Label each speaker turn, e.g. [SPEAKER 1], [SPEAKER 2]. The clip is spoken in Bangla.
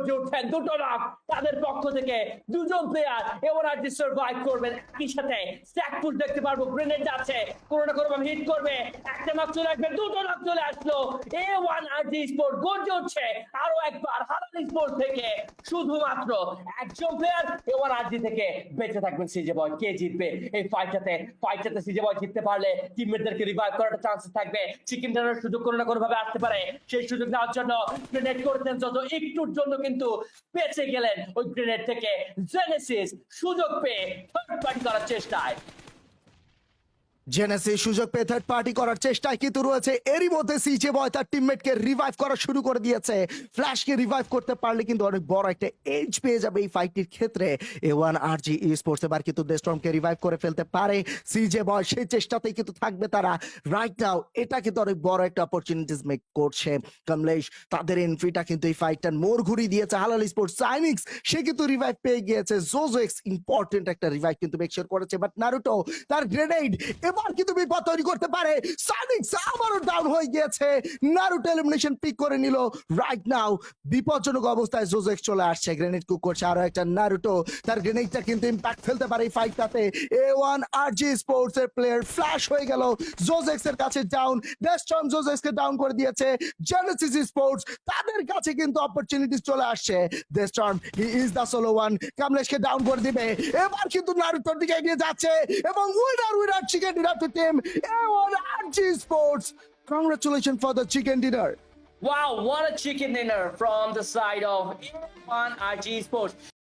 [SPEAKER 1] গর্জে উঠছেন দুটো নক তাদের পক্ষ থেকে দুজন প্লেয়ার এবার আর সার্ভাইভ করবেন একই সাথে স্ট্যাক পুশ দেখতে পারবো গ্রেনেড যাচ্ছে কোনো না কোনো ভাবে হিট করবে একটা নক চলে আসবে দুটো নক চলে আসলো A1 RG স্পোর্ট গর্জে উঠছে আরো একবার হালাল স্পোর্ট থেকে শুধুমাত্র একজন প্লেয়ার এবার RG থেকে বেঁচে থাকবেন সিজে বয় কে জিতবে এই ফাইটটাতে সিজে বয় জিততে পারলে টিমমেটদেরকে রিভাইভ করার চান্স থাকবে চিকেন ডিনারের সুযোগ কোনো না কোনো ভাবে আসতে পারে সেই সুযোগ নেওয়ার জন্য গ্রেনেড করতেন যত একটুর জন্য কিন্তু বেঁচে গেলেন ওই গ্রেনেড থেকে জেনেসিস সুযোগ পেয়ে থার্ড পার্টি করার চেষ্টায়
[SPEAKER 2] জেনেসিস সুযোগ পেয়ে থার্ড পার্টি করার চেষ্টায় কিন্তু রয়েছে এরই মধ্যে সিজে বয় তার টিমমেটকে রিভাইভ করা শুরু করে দিয়েছে ফ্ল্যাশকে রিভাইভ করতে পারলে কিন্তু অনেক বড় একটা এজ পেয়ে যাবে এই ফাইটটির ক্ষেত্রে A1 RG স্পোর্টস এবার কিন্তু ডেস্টর্মকে রিভাইভ করে ফেলতে পারে সিজে বয় সেই চেষ্টাতেই কিন্তু থাকবে তারা রাইট নাও এটা কিন্তু অনেক বড় একটা অপরচুনিটিস মেক করছে কমলেশ তাদের এন্ট্রিটা কিন্তু এই ফাইটটার মোড় ঘুরিয়ে দিয়েছে হালাল স্পোর্টস সাইনিক্স সে কিন্তু রিভাইভ পেয়ে গিয়েছে জোজোএক্স ইম্পর্টেন্ট একটা রিভাইভ কিন্তু মেক শিওর করেছে বাট নারুটো তার গ্রেনেড এবার কিন্তু বিপদ তৈরি করতে পারে সাইনিক্স আবারও ডাউন হয়ে গিয়েছে নারুটো এলিমিনেশন পিক করে নিল রাইট নাও বিপজ্জনক অবস্থায় জোজোএক্স চলে আসছে গ্রেনেড কুক করছে আরো একটা নারুটো তার গ্রেনেডটা কিন্তু ইম্প্যাক্ট ফেলতে পারে এই ফাইটটাতে A1 RG স্পোর্টস এর প্লেয়ার ফ্ল্যাশ হয়ে গেল জোজোএক্স এর কাছে ডাউন ডেস্টর্ম জোজোএক্স কে ডাউন করে দিয়েছে জেনেসিস স্পোর্টস তাদের কাছে কিন্তু অপরচুনিটিস চলে আসছে Destorm he is the solo one কামলেশকে ডাউন করে দিবে এবার কিন্তু নারুটোর দিকে এগিয়ে যাচ্ছে এবং winner chicken dinner to team A1 RG sports congratulation for the chicken dinner
[SPEAKER 1] Wow, what a chicken dinner from the side of A1 RG Sports.